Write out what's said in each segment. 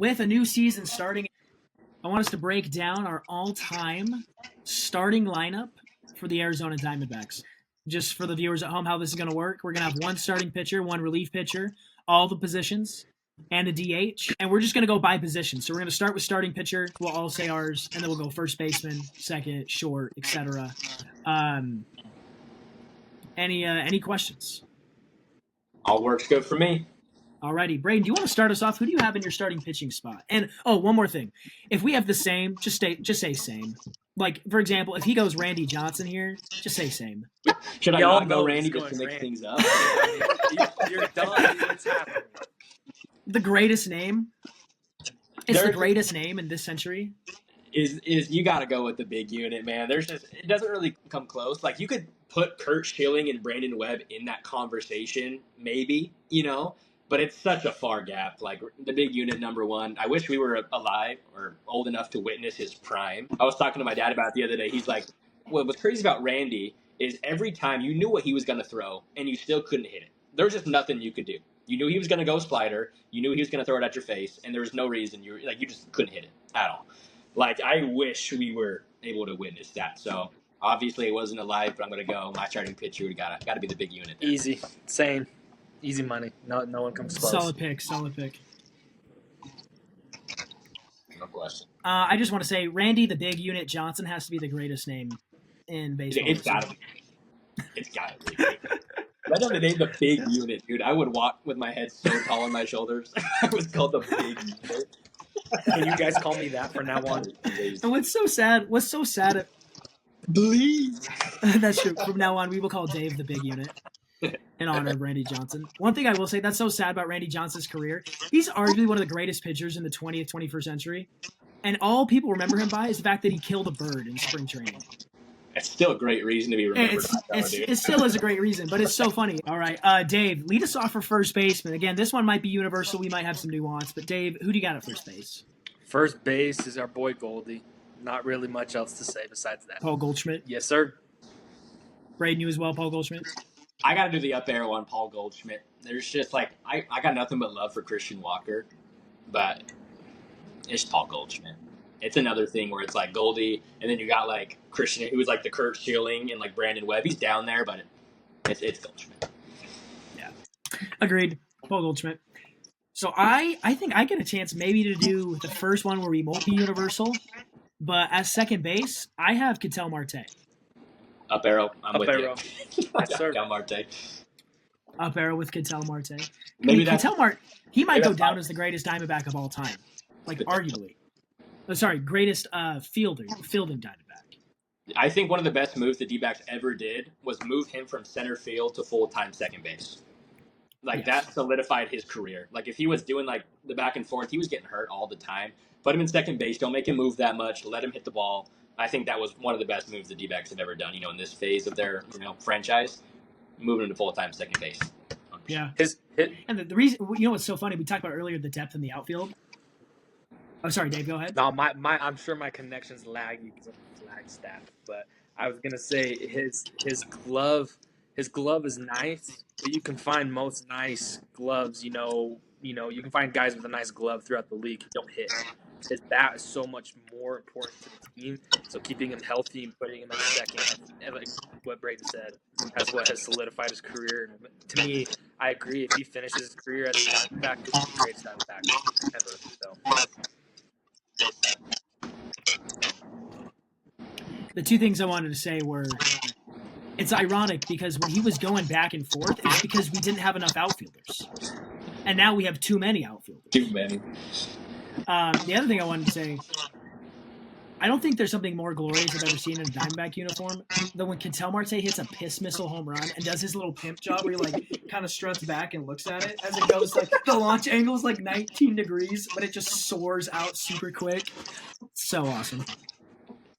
With a new season starting, I want us to break down our all-time starting lineup for the Arizona Diamondbacks. Just for the viewers at home, how this is going to work. We're going to have one starting pitcher, one relief pitcher, all the positions, and a DH. And we're just going to go by position. So we're going to start with starting pitcher. We'll all say ours, and then we'll go first baseman, second, short, etc. Any questions? All works good for me. Alrighty, Braden, do you want to start us off? Who do you have in your starting pitching spot? And one more thing, if we have the same, just say same. Like for example, if he goes Randy Johnson here, just say same. Should I not go Randy just to mix things up? You're done. What's happening? The greatest name. It's the greatest name in this century. Is you got to go with the big unit, man. It doesn't really come close. Like you could put Kurt Schilling and Brandon Webb in that conversation, maybe, but it's such a far gap. Like the big unit, number one. I wish we were alive or old enough to witness his prime. I was talking to my dad about it the other day. He's like, what's crazy about Randy is every time you knew what he was going to throw and you still couldn't hit it. There was just nothing you could do. You knew he was going to go slider. You knew he was going to throw it at your face, and there was no reason you just couldn't hit it at all. Like I wish we were able to witness that. So obviously it wasn't alive, but I'm going to go. My starting pitcher would got to be the big unit there. Easy, same. Easy money. No one comes close. Solid pick. No question. I just want to say, Randy the Big Unit Johnson has to be the greatest name in baseball. It's got to be. It's got to be. Right on the name, the Big Unit, dude. I would walk with my head so tall on my shoulders. I was called the Big Unit. Can you guys call me that from now on? And what's so sad? Please. That's true. From now on, we will call Dave the Big Unit. In honor of Randy Johnson. One thing I will say that's so sad about Randy Johnson's career, he's arguably one of the greatest pitchers in the 20th, 21st century. And all people remember him by is the fact that he killed a bird in spring training. It's still a great reason to be remembered. It still is a great reason, but it's so funny. All right, Dave, lead us off for first baseman. Again, this one might be universal. We might have some nuance. But, Dave, who do you got at first base? First base is our boy Goldie. Not really much else to say besides that. Paul Goldschmidt? Yes, sir. Braden, you as well, Paul Goldschmidt? I got to do the up arrow on Paul Goldschmidt. There's just I got nothing but love for Christian Walker, but it's Paul Goldschmidt. It's another thing where it's like Goldie, and then you got Christian, who was like the Kurt Schilling and Brandon Webb. He's down there, but it's Goldschmidt. Yeah, agreed. Paul Goldschmidt. So I think I get a chance maybe to do the first one where we won't be universal, but as second base, I have Ketel Marte. Up arrow. I'm with arrow. You. Yes, sir. Ketel Marte. Up arrow with Ketel Marte. Maybe Ketel Marte, he might go down as the greatest Diamondback of all time. Arguably. Greatest fielding Diamondback. I think one of the best moves the D-backs ever did was move him from center field to full-time second base. That solidified his career. If he was doing the back and forth, he was getting hurt all the time. Put him in second base, don't make him move that much, let him hit the ball. I think that was one of the best moves the D-backs have ever done, in this phase of their, franchise, moving him to full-time second base. 100%. Yeah. And the reason, what's so funny, we talked about earlier the depth in the outfield. Oh, sorry, Dave, go ahead. No, I'm sure my connection's laggy because of the lag staff, but I was going to say his glove is nice, but you can find most nice gloves, you can find guys with a nice glove throughout the league who don't hit. His bat is so much more important to the team. So keeping him healthy and putting him at second, like what Braden said, that's what has solidified his career. And to me, I agree. If he finishes his career as a Diamondback, this is the greatest Diamondback ever. So. The two things I wanted to say were, it's ironic because when he was going back and forth, it's because we didn't have enough outfielders. And now we have too many outfielders. Too many. The other thing I wanted to say, I don't think there's something more glorious I've ever seen in a Diamondback uniform than when Ketel Marte hits a piss missile home run and does his little pimp job where he kind of struts back and looks at it as it goes. The launch angle is 19 degrees, but it just soars out super quick. So awesome.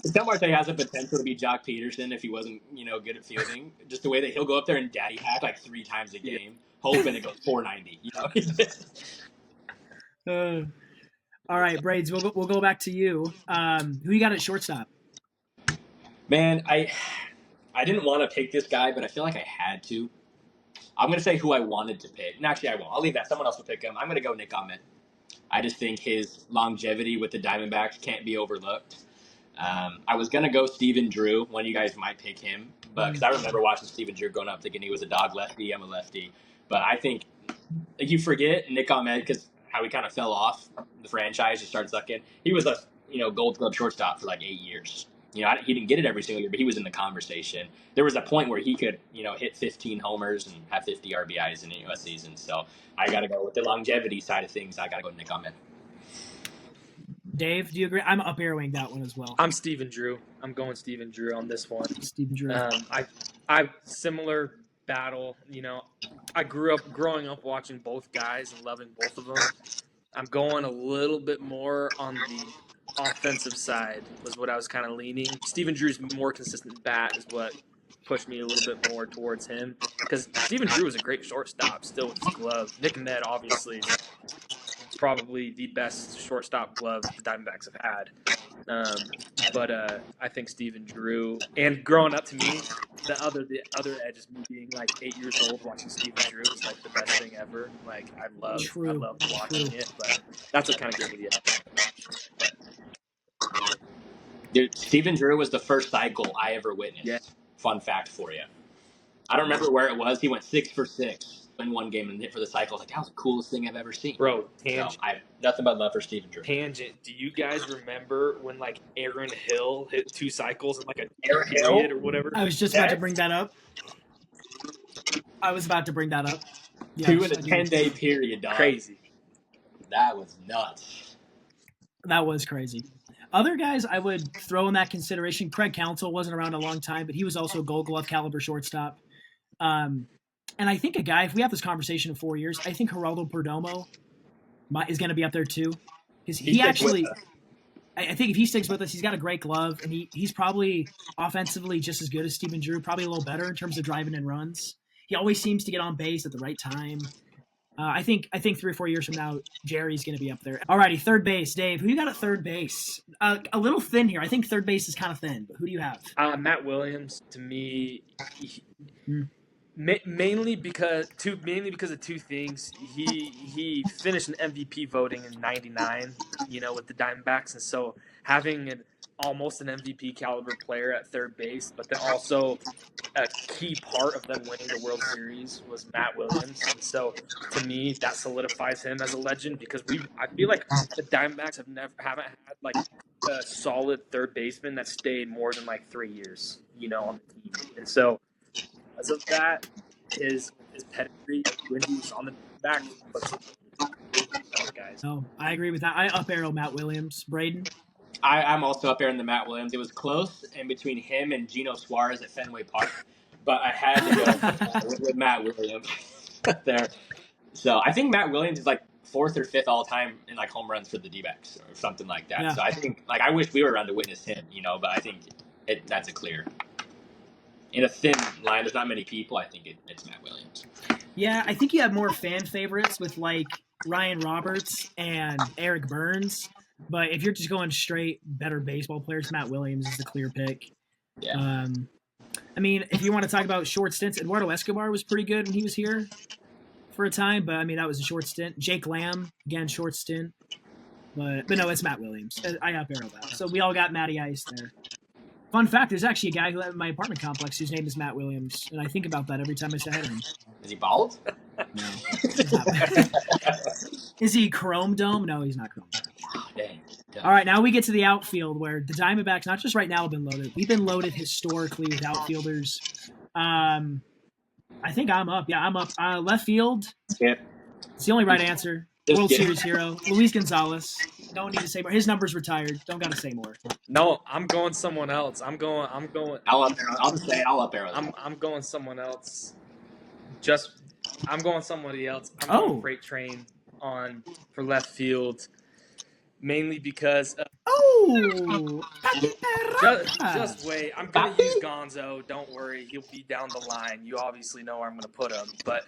Ketel Marte has the potential to be Jock Peterson if he wasn't, good at fielding. Just the way that he'll go up there and daddy hack 3 times a game, hoping it goes 490. All right, Braids, we'll go back to you. Who you got at shortstop? Man, I didn't want to pick this guy, but I feel like I had to. I'm going to say who I wanted to pick. And actually, I won't. I'll leave that. Someone else will pick him. I'm going to go Nick Ahmed. I just think his longevity with the Diamondbacks can't be overlooked. I was going to go Steven Drew. One of you guys might pick him, but because I remember watching Steven Drew growing up thinking he was a dog lefty. I'm a lefty. But I think you forget Nick Ahmed because how he kind of fell off the franchise, just started sucking. He was a Gold Glove shortstop for like 8 years. He didn't get it every single year, but he was in the conversation. There was a point where he could, hit 15 homers and have 50 RBIs in a season. So I got to go with the longevity side of things. I got to go with Nick Ahmed. Dave, do you agree? I'm up arrowing that one as well. I'm Steven Drew. I'm going Steven Drew on this one. Steven Drew. I similar battle. I growing up watching both guys and loving both of them. I'm going a little bit more on the offensive side was what I was kind of leaning. Steven Drew's more consistent bat is what pushed me a little bit more towards him because Steven Drew was a great shortstop still with his glove. Nick Ahmed obviously is probably the best shortstop glove the Diamondbacks have had. But I think Steven Drew, and growing up to me, the other edge is me being like 8 years old watching Steven Drew is like the best thing ever. Like I love watching it, but that's what kind of gave me the edge. Dude, Steven Drew was the first cycle I ever witnessed. Yeah. Fun fact for you. I don't remember where it was. He went 6 for 6 in one game and hit for the cycle. Like, that was the coolest thing I've ever seen. Bro, tangent. So, I have nothing but love for Steven Drew. Tangent. Do you guys remember when like Aaron Hill hit 2 cycles in like a Aaron period or whatever? I was just about to bring that up. Yes, 2 in a 10-day period, dog. Crazy. That was nuts. That was crazy. Other guys I would throw in that consideration, Craig Counsell wasn't around a long time, but he was also a Gold Glove caliber shortstop. And I think a guy, if we have this conversation in 4 years, I think Geraldo Perdomo is going to be up there too. Because he actually, I think if he sticks with us, he's got a great glove, and he's probably offensively just as good as Steven Drew, probably a little better in terms of driving in runs. He always seems to get on base at the right time. I think 3 or 4 years from now, Jerry's going to be up there. Alrighty, third base. Dave, who you got at third base? A little thin here. I think third base is kind of thin, but who do you have? Matt Williams, to me, mainly because of 2 things. He finished an MVP voting in '99, with the Diamondbacks, and so having almost an MVP caliber player at third base, but then also a key part of them winning the World Series was Matt Williams. And so to me, that solidifies him as a legend because I feel like the Diamondbacks haven't had like a solid third baseman that stayed more than like 3 years, on the team. And so because of that, his pedigree when he was on the back. Guys. Oh, I agree with that. I up arrow Matt Williams. Braden? I'm also up there in the Matt Williams. It was close in between him and Gino Suarez at Fenway Park, but I had to go with Matt Williams there. So I think Matt Williams is like 4th or 5th all time in like home runs for the D-backs or something like that. Yeah. So I think I wish we were around to witness him, but I think that's a clear. In a thin line, there's not many people. I think it's Matt Williams. Yeah, I think you have more fan favorites with like Ryan Roberts and Eric Burns. But if you're just going straight better baseball players, Matt Williams is the clear pick. Yeah. I mean, if you want to talk about short stints, Eduardo Escobar was pretty good when he was here for a time. But, I mean, that was a short stint. Jake Lamb, again, short stint. But no, it's Matt Williams. I up arrow that. So we all got Matty Ice there. Fun fact, there's actually a guy who lived in my apartment complex whose name is Matt Williams. And I think about that every time I say hi to him. Is he bald? No. Is he Chrome Dome? No, he's not Chrome Dome. Oh, dang. All right, now we get to the outfield where the Diamondbacks, not just right now, have been loaded. We've been loaded historically with outfielders. I think I'm up. Yeah, I'm up. Left field. Yeah. It's the only right answer. World Series hero. Luis Gonzalez. Don't need to say more. His number's retired. Don't got to say more. No, I'm going someone else. I'm going. I'll just say I'll up arrow. I'm going someone else. I'm going somebody else. I'm going Freight Train for left field. Mainly because just wait. I'm gonna use Gonzo. Don't worry, he'll be down the line. You obviously know where I'm gonna put him. But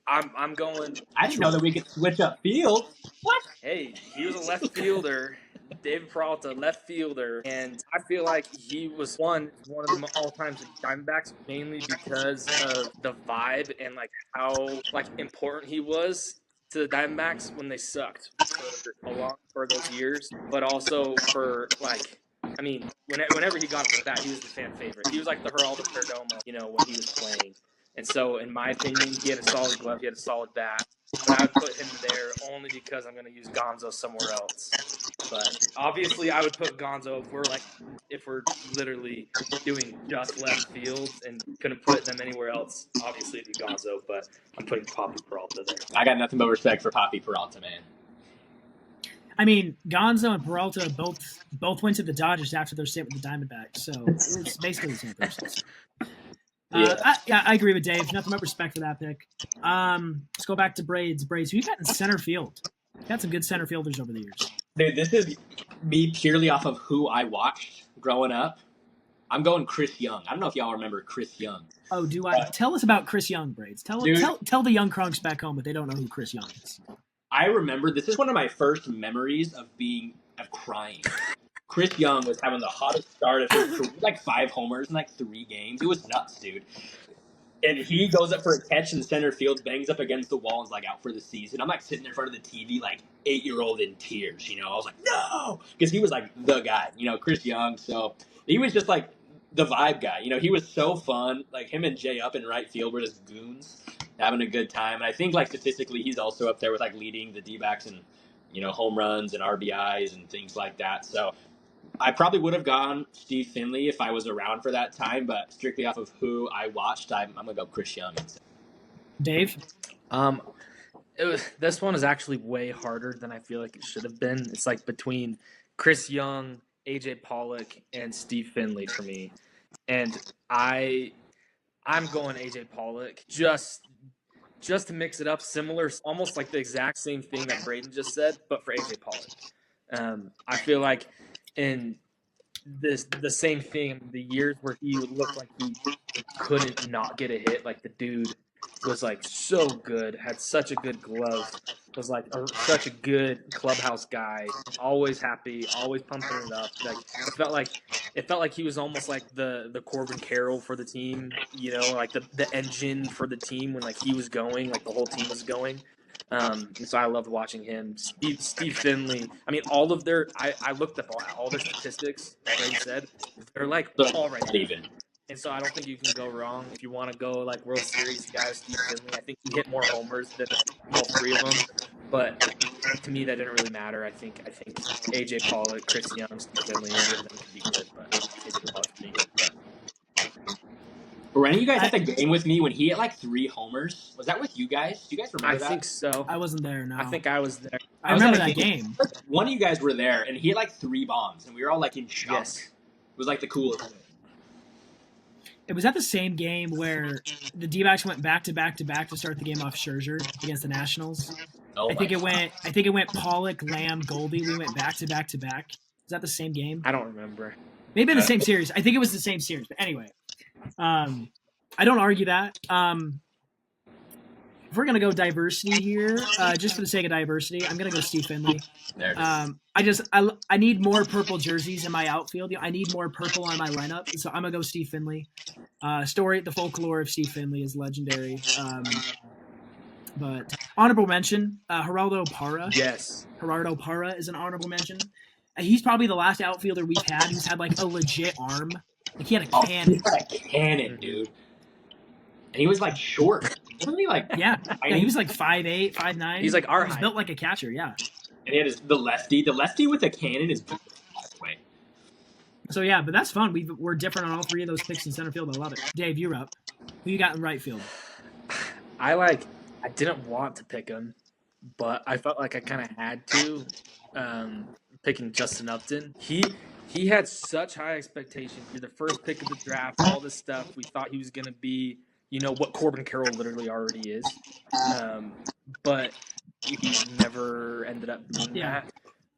I'm going. I didn't know that we could switch up field. What? Hey, he was a left fielder. David Peralta, left fielder, and I feel like he was one of the all-time Diamondbacks mainly because of the vibe and like how like important he was to the Diamondbacks when they sucked for those years, but also for like, I mean, whenever he got up to bat, he was the fan favorite. He was like the Geraldo Perdomo, when he was playing. And so, in my opinion, he had a solid glove, he had a solid bat, but I would put him there only because I'm going to use Gonzo somewhere else. But obviously, I would put Gonzo if we're literally doing just left fields and couldn't put them anywhere else. Obviously, it'd be Gonzo, but I'm putting Poppy Peralta there. I got nothing but respect for Poppy Peralta, man. I mean, Gonzo and Peralta both went to the Dodgers after their stint with the Diamondbacks, so it's basically the same person. I agree with Dave. Nothing but respect for that pick. Let's go back to Braids. Braids, who you got in center field? Got some good center fielders over the years. Dude, this is me purely off of who I watched growing up. I'm going Chris Young. I don't know if y'all remember Chris Young. Oh, do I? Tell us about Chris Young, Braids. Tell the young crunks back home that they don't know who Chris Young is. I remember this is one of my first memories of crying. Chris Young was having the hottest start of his career, like 5 homers in like 3 games. It was nuts, dude. And he goes up for a catch in the center field, bangs up against the wall, and is like out for the season. I'm like sitting in front of the TV, like 8-year-old in tears. I was like, no, because he was like the guy, Chris Young. So he was just like the vibe guy. He was so fun. Like him and Jay up in right field were just goons, having a good time. And I think like statistically, he's also up there with like leading the D-backs in, home runs and RBIs and things like that. So I probably would have gone Steve Finley if I was around for that time, but strictly off of who I watched, I'm going to go Chris Young. Dave? This one is actually way harder than I feel like it should have been. It's like between Chris Young, AJ Pollock, and Steve Finley for me. And I'm going AJ Pollock just to mix it up, similar, almost like the exact same thing that Braden just said, but for AJ Pollock. I feel like in the same thing, the years where he looked like he couldn't not get a hit, like the dude was like so good, had such a good glove, was like such a good clubhouse guy, always happy, always pumping it up. Like it felt like he was almost like the Corbin Carroll for the team, like the engine for the team when like he was going, like the whole team was going. And so I loved watching him. Steve Finley. I mean, all of I looked up all their statistics. Like Ray said, they're like all right even. And so I don't think you can go wrong if you want to go like World Series guys. Steve Finley. I think he hit more homers than all 3 of them. But to me, that didn't really matter. I think AJ Pollock, Chris Young, Steve Finley, any of them could be good. But AJ Pollock for me. Were any of you guys at the game with me when he hit like 3 homers? Was that with you guys? Do you guys remember that? I think so. I wasn't there, no. I think I was there. I remember that game. One of you guys were there, and he hit like 3 bombs, and we were all like in shock. Yes. It was like the coolest thing. It was at the same game where the D-backs went back to back to start the game off Scherzer against the Nationals. I think it went Pollock, Lamb, Goldie. We went back to back. Is that the same game? I don't remember. Maybe in the same series. I think it was the same series. But anyway, I don't argue that. If we're gonna go diversity here, just for the sake of diversity, I'm gonna go Steve Finley. There it is. I need more purple jerseys in my outfield. I need more purple on my lineup, so I'm gonna go Steve Finley. The folklore of Steve Finley is legendary. But honorable mention, Geraldo Parra. Yes, Gerardo Parra is an honorable mention. He's probably the last outfielder we've had who's had like a legit arm. Like he had a cannon. He had a cannon, dude. And he was like short. Wasn't he like? Yeah, he was like 5'8", 5'9". He's like our height. Built like a catcher. Yeah. And he had the lefty. The lefty with the cannon is way. So yeah, but that's fun. We're different on all 3 of those picks in center field. I love it. Dave, you're up. Who you got in right field? I didn't want to pick him, but I felt like I kind of had to. Picking Justin Upton. He had such high expectations. You're the first pick of the draft. All this stuff. We thought he was going to be, what Corbin Carroll literally already is. But he never ended up being that.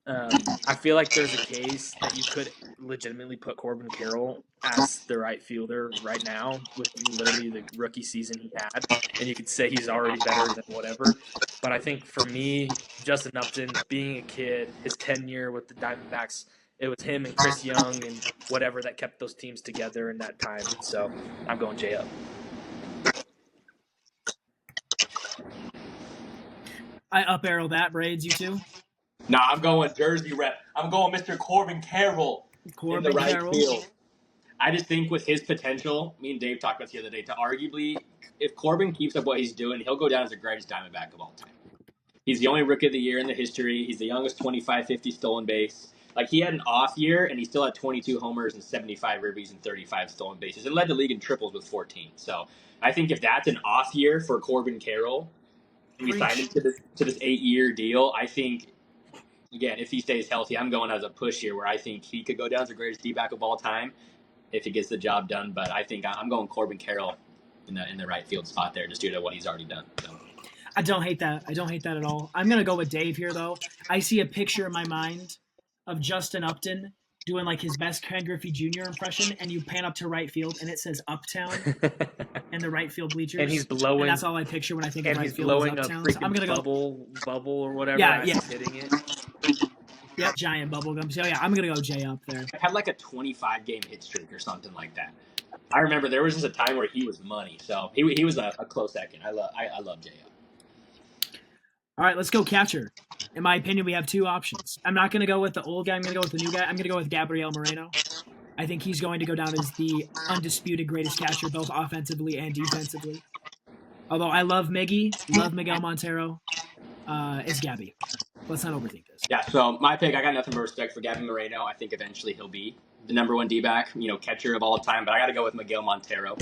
I feel like there's a case that you could legitimately put Corbin Carroll as the right fielder right now with literally the rookie season he had, and you could say he's already better than whatever. But I think for me, Justin Upton, being a kid, his tenure with the Diamondbacks, it was him and Chris Young and whatever that kept those teams together in that time. So I'm going J-Up. I up arrow that, Braids. You too. Nah, I'm going Jersey rep. I'm going Mr. Corbin Carroll in the Corbin right Carroll. field. I just think with his potential, me and Dave talked about this the other day, to arguably, if Corbin keeps up what he's doing, he'll go down as the greatest Diamondback of all time. He's the only Rookie of the Year in the history. He's the youngest 25-50 stolen base. Like, he had an off year, and he still had 22 homers and 75 ribbies and 35 stolen bases, and led the league in triples with 14. So I think if that's an off year for Corbin Carroll, and we signed him to this 8-year deal, I think, again, if he stays healthy, I'm going as a push here where I think he could go down as the greatest D-back of all time if he gets the job done. But I think I'm going Corbin Carroll in the right field spot there, just due to what he's already done. So. I don't hate that. I don't hate that at all. I'm gonna go with Dave here though. I see a picture in my mind of Justin Upton doing like his best Ken Griffey Jr. impression, and you pan up to right field and it says Uptown in the right field bleachers. And he's blowing. And that's all I picture when I think of right field. And he's blowing Uptown. a freaking So I'm gonna bubble or whatever. Yeah. Hitting it. Yep, giant bubble gum. So yeah, I'm gonna go J up there. I had like a 25-game hit streak or something like that. I remember there was just a time where he was money, so he was a close second. I love J up. All right, let's go catcher. In my opinion, we have two options. I'm not going to go with the old guy. I'm going to go with the new guy. I'm going to go with Gabriel Moreno. I think he's going to go down as the undisputed greatest catcher, both offensively and defensively. Although I love Miggy, love Miguel Montero, it's Gabby. Let's not overthink this. Yeah, so my pick, I got nothing but respect for Gabby Moreno. I think eventually he'll be the number one D-back, catcher of all time. But I got to go with Miguel Montero.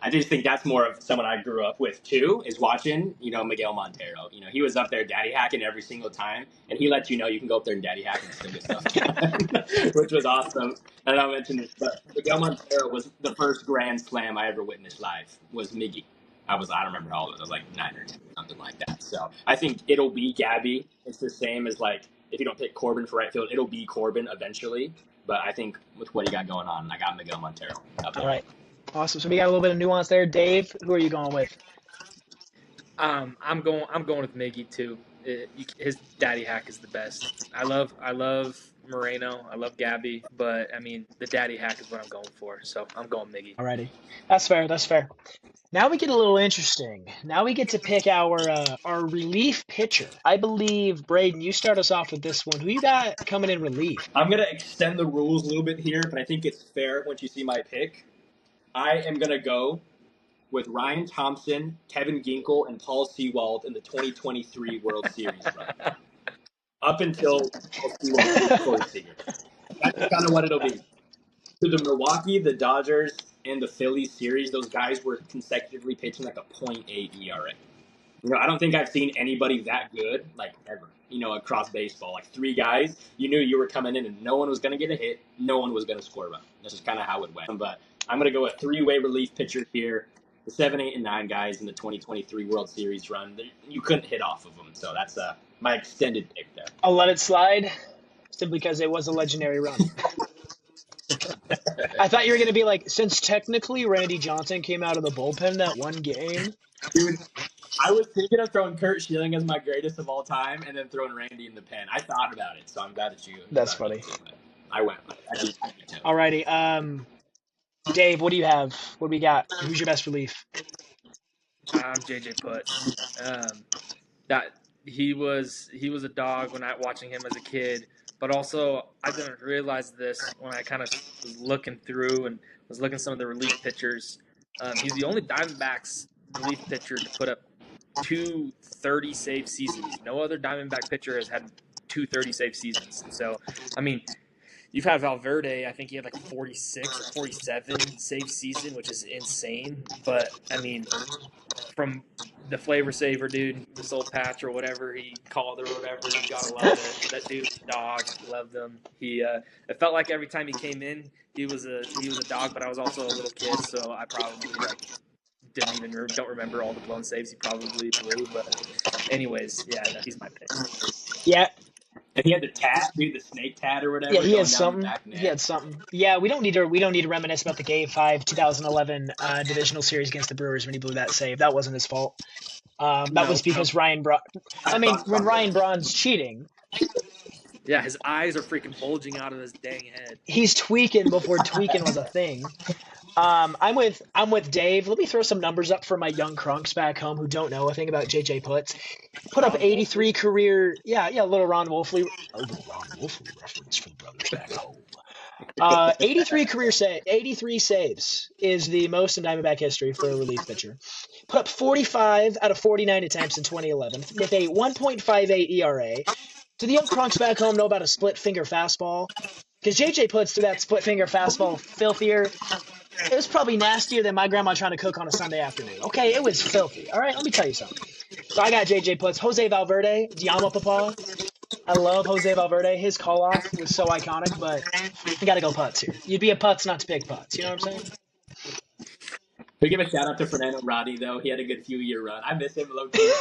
I just think that's more of someone I grew up with, too, is watching, Miguel Montero. He was up there daddy hacking every single time, and he lets you know you can go up there and daddy hack and still get stuff done, which was awesome. And I'll mention this, but Miguel Montero was the first Grand Slam I ever witnessed live, was Miggy. I don't remember how old it was. I was like 9 or 10, something like that. So I think it'll be Gabby. It's the same as, like, if you don't pick Corbin for right field, it'll be Corbin eventually. But I think with what he got going on, I got Miguel Montero up there. All right. Awesome. So we got a little bit of nuance there. Dave, who are you going with? I'm going with Miggy too. His daddy hack is the best. I love Moreno. I love Gabby, but I mean the daddy hack is what I'm going for. So I'm going Miggy. Alrighty, that's fair. That's fair. Now we get a little interesting. Now we get to pick our relief pitcher. I believe, Braden, you start us off with this one. Who you got coming in relief? I'm gonna extend the rules a little bit here, but I think it's fair once you see my pick. I am going to go with Ryan Thompson, Kevin Ginkel, and Paul Sewald in the 2023 World Series run. Up until Paul Sewald closed the year. That's kind of what it'll be. To the Milwaukee, the Dodgers, and the Phillies series, those guys were consecutively pitching like a .8 ERA. I don't think I've seen anybody that good, like, ever, across baseball. Like, 3 guys, you knew you were coming in and no one was going to get a hit, no one was going to score a run. That's just kind of how it went. But I'm going to go with 3-way relief pitcher here. The 7, 8, and 9 guys in the 2023 World Series run. You couldn't hit off of them. So that's my extended pick there. I'll let it slide simply because it was a legendary run. I thought you were going to be like, since technically Randy Johnson came out of the bullpen that one game. Dude, I was thinking of throwing Kurt Schilling as my greatest of all time and then throwing Randy in the pen. I thought about it, so I'm glad that you. That's funny. I went. Alrighty. Dave, what do you have? What do we got? Who's your best relief? I'm JJ Putt. That he was a dog when I watching him as a kid, but also I didn't realize this when I kind of was looking through and was looking at some of the relief pitchers. He's the only Diamondbacks relief pitcher to put up 2 30-save seasons. No other Diamondback pitcher has had 2 30-save seasons. So, I mean, you've had Valverde. I think he had like 46 or 47 save season, which is insane. But, I mean, from the flavor saver dude, the soul patch or whatever he called it or whatever, you gotta love it. That dude's a dog. Loved him. It felt like every time he came in, he was a dog, but I was also a little kid, so I probably don't remember all the blown saves he probably blew. But anyways, yeah, he's my pick. Yeah. And he had the tat, dude, the snake tat or whatever. Yeah, he had something. Yeah, we don't need to reminisce about the Game 5 2011 divisional series against the Brewers when he blew that save. That wasn't his fault. That was because Ryan Braun. I mean, when Ryan Braun's cheating. Yeah, his eyes are freaking bulging out of his dang head. He's tweaking before tweaking was a thing. I'm with Dave. Let me throw some numbers up for my young crunks back home who don't know a thing about JJ Putz. Put up Ron 83 career. Yeah, a little Ron Wolfley. A little Ron Wolfley reference for the brothers back home. 83 saves is the most in Diamondback history for a relief pitcher. Put up 45 out of 49 attempts in 2011 with a 1.58 ERA. Do the young crunks back home know about a split finger fastball? Because JJ Putz threw that split finger fastball filthier. It was probably nastier than my grandma trying to cook on a Sunday afternoon. Okay, it was filthy. All right, let me tell you something. So I got JJ Putz, Jose Valverde, Diamo Papa. I love Jose Valverde. His call off was so iconic, but you got to go Putz here. You'd be a Putz not to pick Putz. You know what I'm saying? We give a shout out to Fernando Rodney though. He had a good few year run. I miss him low key.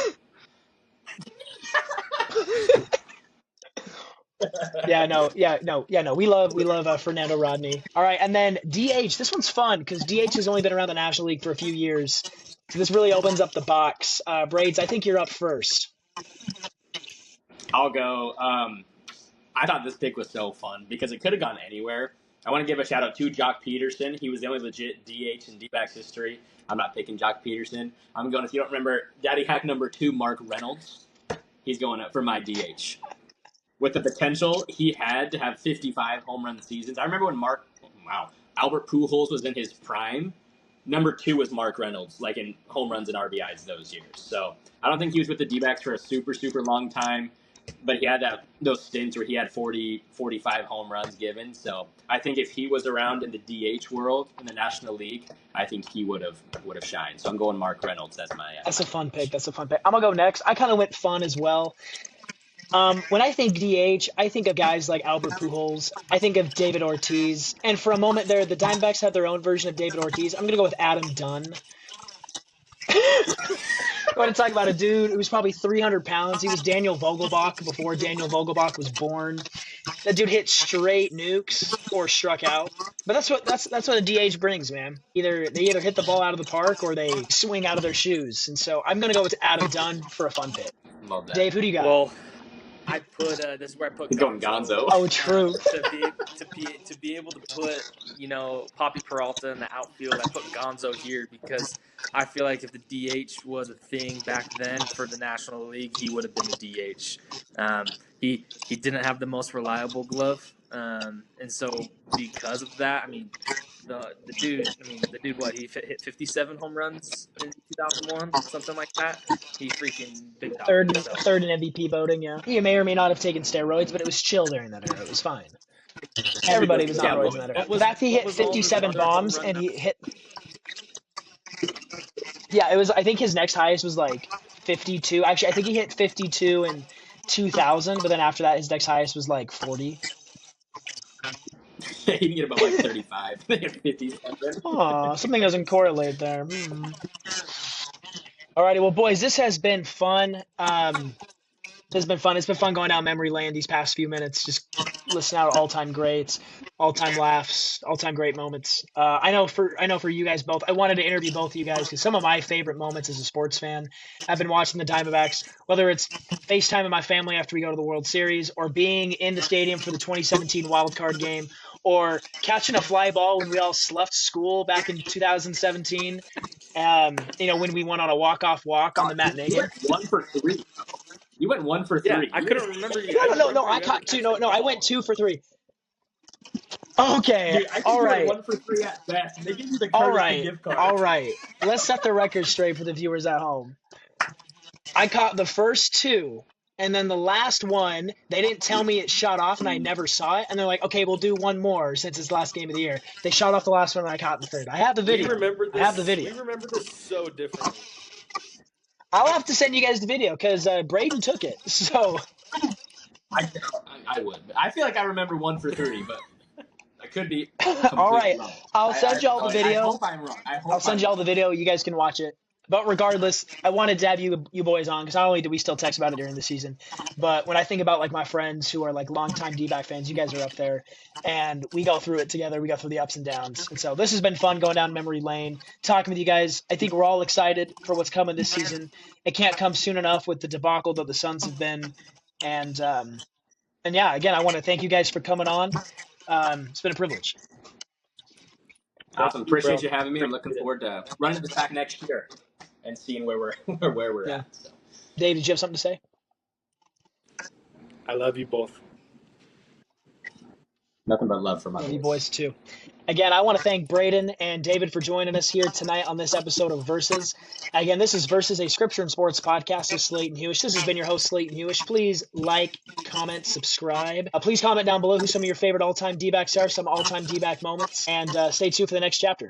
No. We love Fernando Rodney. All right, and then DH. This one's fun because DH has only been around the National League for a few years, so this really opens up the box. Braids, I think you're up first. I'll go. I thought this pick was so fun because it could have gone anywhere. I want to give a shout out to Jock Peterson. He was the only legit DH in D-backs history. I'm not picking Jock Peterson. I'm going, if you don't remember, Daddy Hack number 2, Mark Reynolds. He's going up for my DH. With the potential he had to have 55 home run seasons. I remember when Albert Pujols was in his prime. Number 2 was Mark Reynolds, like in home runs and RBIs those years. So I don't think he was with the D-backs for a super, super long time. But he had those stints where he had 40, 45 home runs given. So I think if he was around in the DH world in the National League, I think he would have shined. So I'm going Mark Reynolds. That's my. That's a fun pick. I'm gonna go next. I kind of went fun as well. When I think DH, I think of guys like Albert Pujols. I think of David Ortiz. And for a moment there, the Diamondbacks had their own version of David Ortiz. I'm gonna go with Adam Dunn. I want to talk about a dude who was probably 300 pounds. He was Daniel Vogelbach before Daniel Vogelbach was born. That dude hit straight nukes or struck out. But that's what a DH brings, man. They either hit the ball out of the park or they swing out of their shoes. And so I'm gonna go with Adam Dunn for a fun pick. Love that. Dave, who do you got? Well, I put this is where I put He's going Gonzo. Oh, true. to be able to put Poppy Peralta in the outfield. I put Gonzo here because I feel like if the DH was a thing back then for the National League, he would have been the DH. He didn't have the most reliable glove, and so because of that, I mean. The dude, what, he hit 57 home runs in 2001, something like that. He freaking big dog. Third in MVP voting, yeah. He may or may not have taken steroids, but it was chill during that era. It was fine. Everybody was on steroids in that era. In fact, he hit 57 bombs, and he hit... Yeah, it was. I think his next highest was like 52. Actually, I think he hit 52 in 2000, but then after that, his next highest was like 40. He can get about like 35. 57. Aw, something doesn't correlate there. Alrighty, well, boys, this has been fun. It's been fun going down memory lane these past few minutes, just listening out all-time greats, all-time laughs, all-time great moments. I know for you guys both, I wanted to interview both of you guys because some of my favorite moments as a sports fan, I've been watching the Diamondbacks, whether it's FaceTiming my family after we go to the World Series, or being in the stadium for the 2017 wild card game, or catching a fly ball when we all left school back in 2017. When we went on a walk-off walk on the matinee game. 1 for 3. You went 1 for 3. Yeah, I couldn't remember you. No. I caught 2. No, I went 2 for 3. Okay, Dude, I think all right. You went 1 for 3 at best. They give you the All courtesy right, gift card. all right. Let's set the record straight for the viewers at home. I caught the first 2, and then the last one, they didn't tell me it shot off, and I never saw it. And they're like, okay, we'll do one more since it's the last game of the year. They shot off the last one, and I caught the third. I have the video. We remember this, I have the video. We remember this so differently. I'll have to send you guys the video because Braden took it. So I would. I feel like I remember 1 for 30, but I could be. All right, wrong. I'll send y'all the video. I hope I'm wrong. I'll send y'all the video. You guys can watch it. But regardless, I wanted to have you boys on because not only do we still text about it during the season, but when I think about like my friends who are like longtime D-back fans, you guys are up there, and we go through it together. We go through the ups and downs, and so this has been fun going down memory lane, talking with you guys. I think we're all excited for what's coming this season. It can't come soon enough with the debacle that the Suns have been, and yeah, again, I want to thank you guys for coming on. It's been a privilege. Awesome. Thank you, Appreciate bro. you having me. I'm looking Appreciate it. forward to running this back next year and seeing where we're where we're Yeah. at. So. Dave, did you have something to say? I love you both. Nothing but love for my Love you boys. boys too. Again, I want to thank Braden and David for joining us here tonight on this episode of Versus. Again, this is Versus, a Scripture and Sports podcast with Slayton Hewish. This has been your host, Slayton Hewish. Please like, comment, subscribe. Please comment down below who some of your favorite all-time D-backs are, some all-time D-back moments, and stay tuned for the next chapter.